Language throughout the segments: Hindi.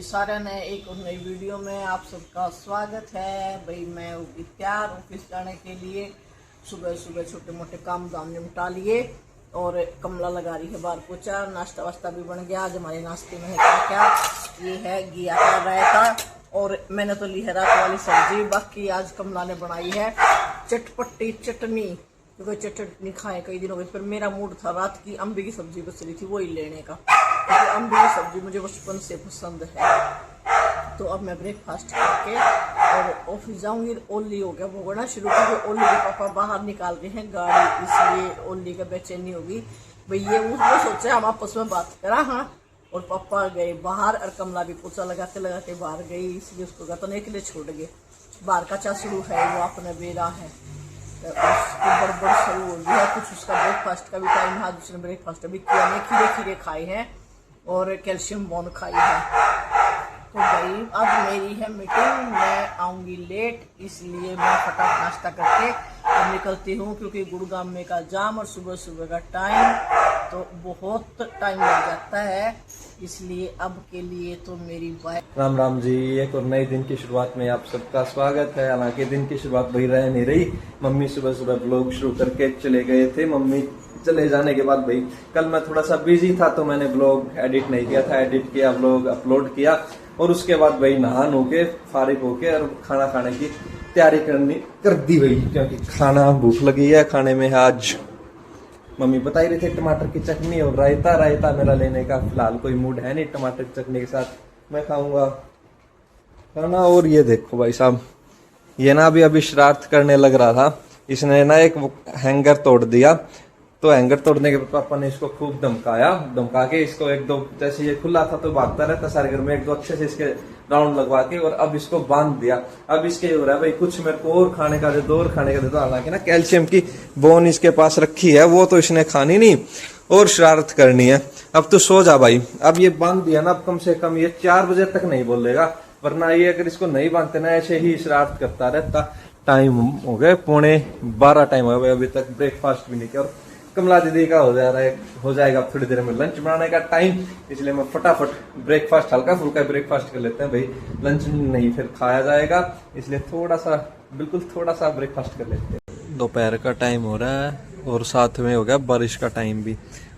सारे ने एक और नई वीडियो में आप सबका स्वागत है। भाई मैं होगी तैयार ऑफिस जाने के लिए। सुबह सुबह छोटे मोटे काम दाम निपटा लिए और कमला लगा रही है बाहर पोछा। नाश्ता वास्ता भी बन गया। आज हमारे नाश्ते में है क्या क्या, ये है घिया का रायता और मैंने तो ली है रात वाली सब्जी। बाकी आज कमला ने बनाई है चटपटी चटनी, क्योंकि चटनी खाए कई दिनों पर मेरा मूड था रात की अम्बी की सब्जी बच रही थी वही लेने का, क्योंकि अम्बी की सब्जी मुझे बचपन से पसंद है। तो अब मैं ब्रेकफास्ट करके और ऑफिस जाऊंगी। ओली हो गया भोगना शुरू, क्योंकि ओली के पापा बाहर निकाल रहे हैं गाड़ी, इसलिए ओली का बेचैनी होगी। भाई ये उसने सोचा हम आपस में बात करा। हाँ, और पापा गए बाहर और कमला भी पोछा लगाते लगाते बाहर गई, इसलिए उसको गतने के लिए छोड़ गए। बाहर का चा शुरू है, वो अपने बेरा है, उसकी बड़बड़ शुरू हो गई है। कुछ उसका ब्रेकफास्ट का भी टाइम है। दूसरे ब्रेकफास्ट अभी किया नहीं, खीरे खीरे खाए हैं और कैल्शियम बोन खाई है। तो भाई अब मेरी है मीटिंग, मैं आऊँगी लेट, इसलिए मैं फटाफट नाश्ता करके अब निकलती हूँ, क्योंकि गुड़गांव में का जाम और सुबह सुबह का टाइम तो बहुत टाइम लग जाता है। इसलिए अब के लिए तो मेरी बाइक। राम राम जी, एक और नए दिन की शुरुआत में आप सबका स्वागत है। हालांकि दिन की शुरुआत भाई रह नहीं रही। मम्मी सुबह सुबह ब्लॉग शुरू करके चले गए थे। मम्मी चले जाने के बाद भाई कल मैं थोड़ा सा बिजी था, तो मैंने ब्लॉग एडिट नहीं किया था। एडिट किया, ब्लॉग अपलोड किया और उसके बाद भाई नहा नो के फारिग होके और खाना खाने की तैयारी कर दी भाई, क्योंकि खाना भूख लगी है। खाने में आज मम्मी बता ही रही थी टमाटर की चटनी और रायता। रायता मेरा लेने का फिलहाल कोई मूड है नहीं, टमाटर की चटनी के साथ मैं खाऊंगा खाना। और ये देखो भाई साहब, ये ना अभी शरारत करने लग रहा था। इसने ना एक हैंगर तोड़ दिया, तो हैंगर तोड़ने के बाद पापा ने इसको खूब धमका के इसको एक दो, जैसे ये खुला था तो भागता रहता सारे घर में, एक दो अच्छे से इसके राउंड लगवा के और अब इसको बांध दिया। अब इसके हो रहा है भाई कुछ मेरे को और खाने का दे दो और खाने का दे दो। हालांकि ना कैल्शियम की बोन इसके पास रखी है, वो तो इसने खानी नहीं और शरारत करनी है। अब तो सो जा भाई। अब ये बांध दिया ना, अब कम से कम ये 4 बजे तक नहीं बोलेगा, वरना ये अगर इसको नहीं बांधते ना ऐसे ही शरारत करता रहता। टाइम हो गए 11:15 टाइम हो गया, अभी तक ब्रेकफास्ट भी नहीं किया। और कमला दीदी का हो जाएगा थोड़ी देर में लंच बनाने का टाइम, इसलिए मैं फटाफट ब्रेकफास्ट हल्का फुल्का ब्रेकफास्ट कर लेते हैं भाई। लंच नहीं फिर खाया जाएगा, इसलिए थोड़ा सा ब्रेकफास्ट कर लेते हैं। दोपहर का टाइम हो रहा है और साथ में हो गया बारिश का टाइम भी।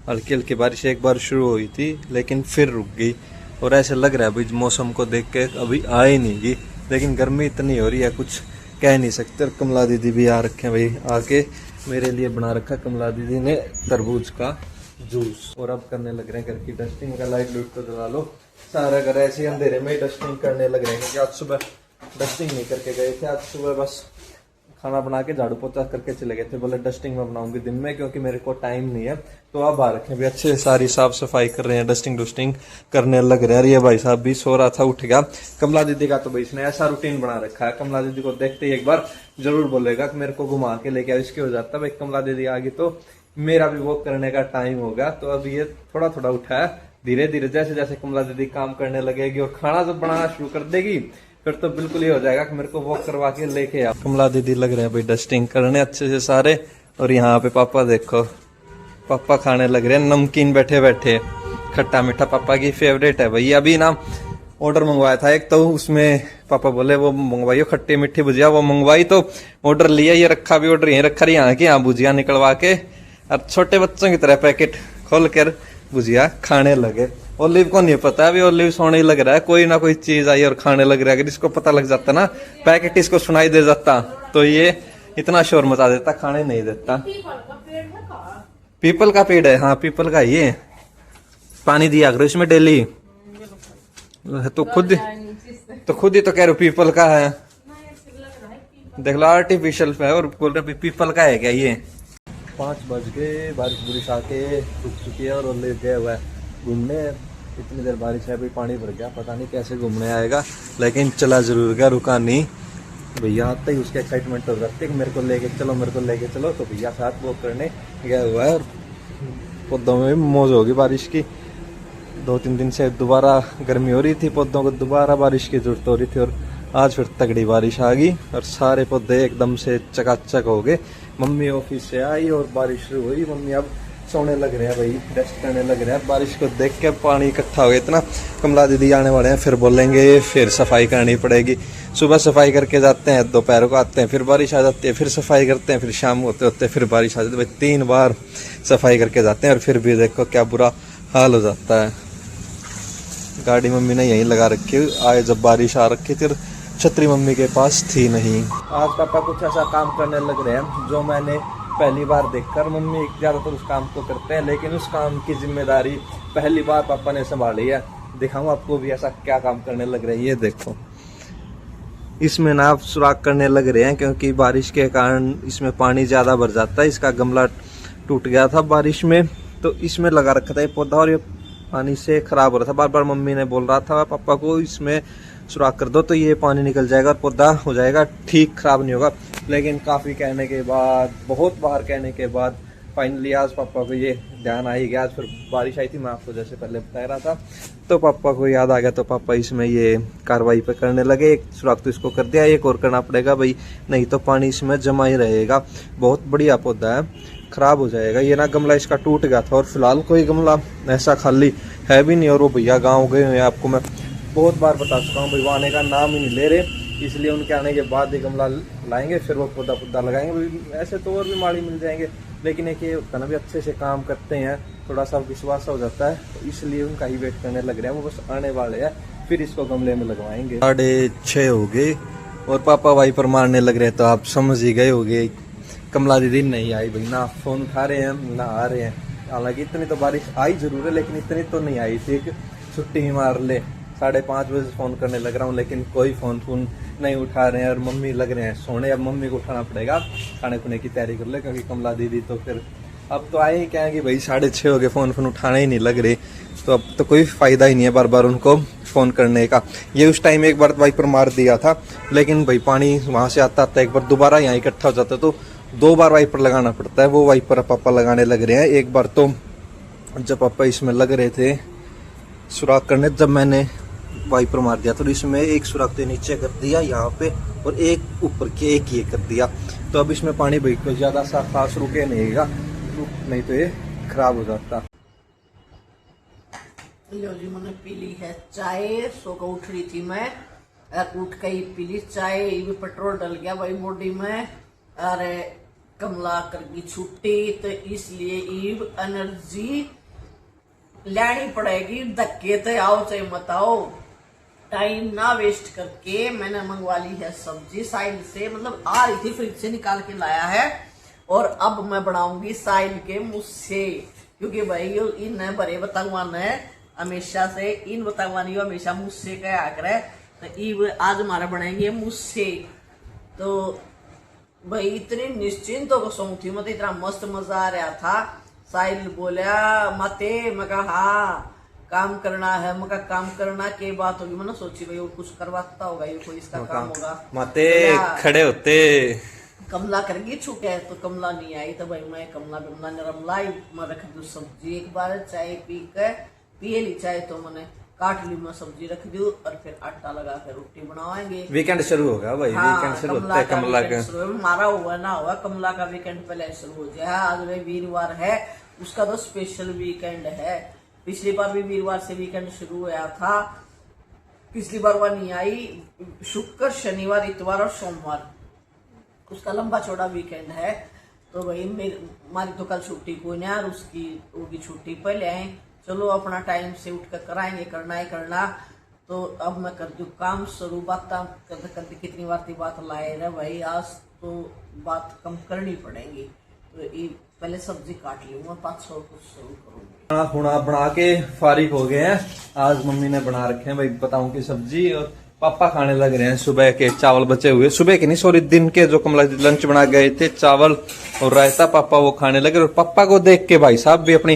हल्की हल्की बारिश एक बार शुरू हुई थी लेकिन फिर रुक गई और ऐसे लग रहा है भाई मौसम को देख के अभी आ ही नहीं गई। लेकिन गर्मी इतनी हो रही है कुछ कह नहीं सकते। और कमला दीदी भी आ रखे हैं भाई, आके मेरे लिए बना रखा कमला दीदी ने तरबूज का जूस। और अब करने लग रहे हैं घर की डस्टिंग का। लाइट लूट तो जला लो, सारा घर ऐसे अंधेरे में डस्टिंग करने लग रहे हैं, क्योंकि आज सुबह डस्टिंग नहीं करके गए थे। आज सुबह बस खाना बना के झाड़ू पोछा करके चले गए थे। बोले डस्टिंग में बनाऊंगी दिन में, क्योंकि मेरे को टाइम नहीं है। तो अब आ रखे भी अच्छे सारी साफ सफाई कर रहे हैं, डस्टिंग करने लग रहे हैं। ये भाई साहब भी सो रहा था, उठ गया। कमला दीदी का तो भाई इसने ऐसा रूटीन बना रखा है, कमला दीदी को देखते ही एक बार जरूर बोलेगा कि मेरे को घुमा के लेके आओ। इसके हो जाता भाई कमला दीदी आ गई तो मेरा भी वॉक करने का टाइम होगा। तो अब ये थोड़ा उठा है, धीरे धीरे जैसे जैसे कमला दीदी काम करने लगेगी और खाना जब बनाना शुरू कर देगी फिर तो बिल्कुल ये हो जाएगा कि मेरे को वॉक करवा के लेके आ। कमला दीदी लग रहे हैं भाई डस्टिंग करने अच्छे से सारे। और यहाँ पे पापा देखो, पापा खाने लग रहे हैं नमकीन बैठे बैठे, खट्टा मीठा पापा की फेवरेट है भाई। अभी ना ऑर्डर मंगवाया था एक, तो उसमें पापा बोले वो मंगवाइयो खट्टी मीठी भुजिया, वो मंगवाई तो ऑर्डर लिया। ये रखा भी ऑर्डर यहीं रखा, यहाँ की यहाँ भुजिया निकलवा के और छोटे बच्चों की तरह पैकेट खोल कर भुजिया खाने लगे। ओलिव को नहीं पता, अभी ओलिव सोने ही लग रहा है, कोई ना कोई चीज आई और खाने लग रहा है। अगर इसको पता लग जाता ना, पैकेट इसको सुनाई दे जाता तो ये इतना शोर मचा देता, खाने नहीं देता। पीपल का पेड़ है, हाँ पीपल का। ये पानी दिया करो इसमें डेली। तो खुद ही तो कह रहे पीपल का है, देख लो आर्टिफिशियल है और बोल रहे पीपल का है क्या ये। 5 बज गए, बारिश बुरिश आके रुक चुकी है और ओलिव गया हुआ है घूमने। इतनी देर बारिश है भाई, पानी भर गया, पता नहीं कैसे घूमने आएगा, लेकिन चला जरूर गया, रुका नहीं। भैया आते ही उसके एक्साइटमेंट हो जाती है कि मेरे को लेके चलो। तो भैया साथ वॉक करने गया हुआ है और पौधों में भी मौज होगी बारिश की। 2-3 दिन से दोबारा गर्मी हो रही थी, पौधों को दोबारा बारिश की जरूरत हो रही थी और आज फिर तगड़ी बारिश आ गई और सारे पौधे एकदम से चकाचक हो गए। मम्मी ऑफिस से आई और बारिश शुरू हुई। मम्मी अब सोने लग रहे हैं भाई, रेस्ट करने लग रहे हैं। बारिश को देख के पानी इकट्ठा हो गया इतना। कमला दीदी आने वाले हैं, फिर बोलेंगे, फिर सफाई करनी पड़ेगी। सुबह सफाई करके जाते हैं, दोपहर को आते हैं, फिर बारिश आ जाती है, फिर सफाई करते हैं, फिर शाम होते होते फिर बारिश आ जाती है। भाई 3 बार सफाई करके जाते हैं और फिर भी देखो क्या बुरा हाल हो जाता है। गाड़ी मम्मी ने यहीं लगा रखी आए, जब बारिश आ रखी थी, छतरी मम्मी के पास थी नहीं। आज पापा कुछ ऐसा काम करने लग रहे हैं जो मैंने पहली बार देखकर, मम्मी ज़्यादातर उस काम को करते हैं, लेकिन उस काम की जिम्मेदारी पहली बार पापा ने संभाली है। दिखाऊंगा आपको भी ऐसा क्या काम करने लग रहे हैं। ये देखो, इसमें ना आप सुराख करने लग रहे हैं, क्योंकि बारिश के कारण इसमें पानी ज़्यादा भर जाता है। इसका गमला टूट गया था बारिश में, तो इसमें लगा रखा था ये पौधा, और ये पानी से खराब हो रहा था। बार बार मम्मी ने बोल रहा था पापा को, इसमें सुराख कर दो तो ये पानी निकल जाएगा और पौधा हो जाएगा ठीक, खराब नहीं होगा। लेकिन काफ़ी कहने के बाद, बहुत बार कहने के बाद फाइनली आज पापा को ये ध्यान आ ही गया। आज फिर बारिश आई थी, मैं आपको जैसे पहले बता रहा था, तो पापा को याद आ गया, तो पापा इसमें ये कार्रवाई पे करने लगे। एक सुराख तो इसको कर दिया, एक और करना पड़ेगा भाई, नहीं तो पानी इसमें जमा ही रहेगा। बहुत बढ़िया पौधा है, खराब हो जाएगा। ये ना गमला इसका टूट गया था, और फिलहाल कोई गमला ऐसा खाली है भी नहीं। और वो भैया गाँव गए हुए हैं, आपको मैं बहुत बार बता चुका हूँ भाई, वो आने का नाम ही नहीं ले रहे, इसलिए उनके आने के बाद ये गमला लाएंगे, फिर वो पौधा लगाएंगे। ऐसे तो और भी माड़ी मिल जाएंगे, लेकिन एक ये होता ना भी अच्छे से काम करते हैं, थोड़ा सा विश्वास हो जाता है, तो इसलिए उनका ही वेट करने लग रहे हैं। वो बस आने वाले हैं, फिर इसको गमले में लगवाएंगे। 6:30 हो गए और पापा वाइपर मारने लग रहे हैं, तो आप समझ ही गए होगे कमला दीदी नहीं आई भाई, ना फोन उठा रहे हैं ना आ रहे हैं। हालांकि इतनी तो बारिश आई जरूर है, लेकिन इतनी तो नहीं आई थी छुट्टी ही मार ले। 5:30 बजे फोन करने लग रहा हूँ, लेकिन कोई फोन नहीं उठा रहे हैं, और मम्मी लग रहे हैं सोने। अब मम्मी को उठाना पड़ेगा, खाने खुने की तैयारी कर ले, क्योंकि कमला दीदी तो फिर अब तो आए ही क्या है कि भाई 6:30 हो गए, फोन उठाने ही नहीं लग रहे, तो अब तो कोई फायदा ही नहीं है बार बार उनको फोन करने का। ये उस टाइम एक बार वाइपर मार दिया था, लेकिन भाई पानी वहां से आता एक बार दोबारा यहाँ इकट्ठा हो जाता, तो 2 बार वाइपर लगाना पड़ता है। वो वाइपर पापा लगाने लग रहे हैं। एक बार तो जब पापा इसमें लग रहे थे सुराख करने, जब मैंने वाइपर मार दिया तो इसमें एक सुराख तो नीचे कर दिया यहाँ पे, और एक ऊपर के एक ये कर दिया, तो अब इसमें पानी भाई को ज्यादा सा खास रुके नहीं तो ये खराब हो जाता। लो जी, मैंने पी ली है चाय। सो को उठ रही थी मैं, उठ के ही पी ली चाय। भी पेट्रोल डल गया भाई बॉडी में, अरे कमला कर गई छुट्टी, तो इसलिए ईब एनर्जी लेनी पड़ेगी। धक्के तो आओ चाहे मत आओ, टाइम ना वेस्ट करके मैंने मंगवा ली है सब्जी साइल से, मतलब आ रही थी फ्रिज से निकाल के लाया है। और अब मैं बनाऊंगी साइल के मुझसे, क्योंकि भाई इन बड़े बतावान है हमेशा से, इन बतावानी हमेशा मुझसे क्या करे, तो ईब आज हमारा बनाएंगे मुझसे। तो भाई इतनी निश्चिंत हो सो थी, मतलब इतना मस्त मजा आ रहा था। साहिल बोला मते, मैं कहा हाँ काम करना है, मैं कहा काम करना के बात होगी। मैंने सोची भाई वो कुछ करवाता होगा, ये कोई इसका काम होगा। मते खड़े होते कमला करगी छूटे है, तो कमला नहीं आई, तो भाई मैं कमला नरम लाई, मैं रख दू सब्जी। एक बार चाय पिए ली चाय, तो मैंने काट ली, मैं सब्जी रख दी, और फिर आटा लगा कर रोटी बनाएंगे। वीकेंड शुरू होगा भाई, वीकेंड शुरू होता है कमला का। हमारा हुआ ना हुआ, कमला का वीकेंड पहले शुरू हो जाए। आज भाई वीरवार है, उसका तो स्पेशल वीकेंड है। पिछली बार भी वीरवार से वीकेंड शुरू हुआ था, पिछली बार वह नहीं आई। शुक्र, शनिवार, इतवार और सोमवार उसका लंबा चौड़ा वीकेंड है। तो भाई हमारी तो कल छुट्टी कोई नहीं, और उसकी होगी छुट्टी पहले आए। चलो अपना टाइम से उठ कर कराएंगे, करना ही करना। तो अब मैं कर दूं काम शुरू। बात करते करते कितनी बार की बात लाए रहे भाई, आज तो बात कम करनी पड़ेगी। तो ये पहले सब्जी काट लूंगा, 500 कुछ शुरू करूंगी। हुना बना के फारिग हो गए हैं। आज मम्मी ने बना रखे हैं भाई बताऊं की सब्जी, और पापा खाने लग रहे हैं सुबह के चावल बचे हुए, सुबह के नहीं सॉरी दिन के, जो कमला लंच बना गए थे चावल और रायता, पापा वो खाने लगे। और पापा को देख के भाई साहब भी अपनी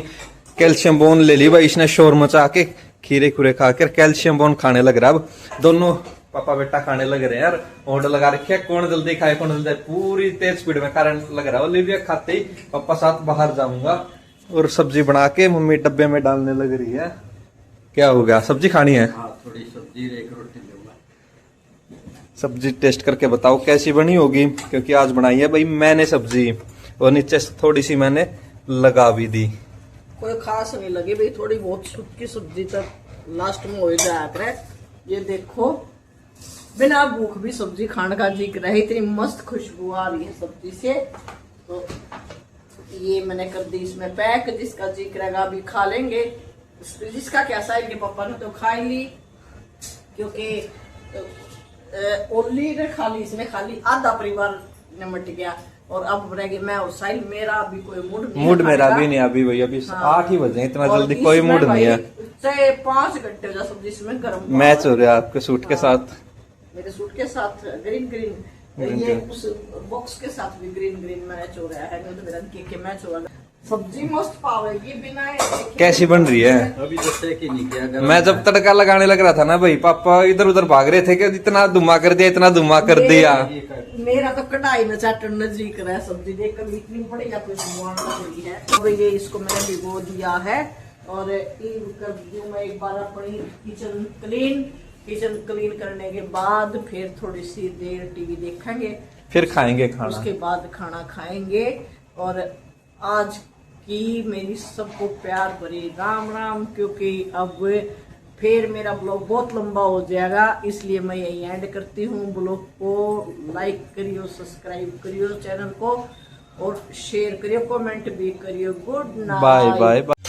कैल्शियम बोन ले ली भाई, इसने शोर मचा के खीरे खुरे खाकर कैल्शियम बोन खाने लग रहा है। अब दोनों पापा बेटा खाने लग रहे हैं यार, ऑर्डर लगा रखे है, कौन जल्दी खाए कौन जल्दी, पूरी तेज स्पीड में करंट लग रहा है। लिविया खाते ही पापा साथ बाहर जाऊंगा, और सब्जी बना के मम्मी डब्बे में डालने लग रही है। क्या हो गया, सब्जी खानी है? थोड़ी सब्जी एक रोटी दूंगा। सब्जी टेस्ट करके बताओ कैसी बनी होगी, क्योंकि आज बनाई है भाई मैंने सब्जी, और नीचे थोड़ी सी मैंने लगा भी दी। कोई खास नहीं लगी भाई, थोड़ी बहुत सूखी सब्जी तक लास्ट में हो जाया करे। ये देखो बिना भूख भी सब्जी खाने का जिक्र है, इतनी मस्त खुशबू आ रही है सब्जी से। तो ये मैंने कर दी इसमें पैक, जिसका जिक्र है अभी खा लेंगे, जिसका क्या साइड के पापा ने तो खा ही ली, क्योंकि ओनली ने खा ली, इसमें खाली आधा परिवार निमट गया। और अब रहेगी मैं और साहिल, मेरा अभी कोई मूड मेरा भी नहीं अभी भाई, अभी 8 ही बजे, इतना और जल्दी कोई इसमें मूड नहीं है। चाहे 5 घंटे हो जाए सब्जी इसमें गर्म। मैच हो रहा है आपके सूट के साथ, मेरे सूट के साथ ग्रीन ग्रीन, ये उस बॉक्स के साथ भी ग्रीन ग्रीन मैच हो रहा है, नहीं तो मेरा के मैच हो रहा है। सब्जी मस्त पावेगी बिना कैसी बन रही है? अभी तो चेक ही नहीं किया। मैं जब तड़का लगाने लग रहा था ना भाई, पापा इधर उधर भाग रहे थे कि इतना धुआं कर दिया, इतना धुआं कर दिया। मेरा तो कढ़ाई में चाटन नजरी कर रहा है, सब्जी देख कर इतनी बढ़िया खुशबू लग रही है। अब ये इसको मैंने भिगो दिया है और कर दूं मैं एक बार अपनी किचन क्लीन करने के बाद फिर थोड़ी सी देर टीवी देखेंगे, फिर खाएंगे खाना, उसके बाद खाना खाएंगे। और आज की मेरी सबको प्यार भरी राम राम, क्योंकि अब फिर मेरा ब्लॉग बहुत लंबा हो जाएगा, इसलिए मैं यही एंड करती हूँ। ब्लॉग को लाइक करियो, सब्सक्राइब करियो चैनल को, और शेयर करियो, कमेंट भी करियो। Good night, bye bye.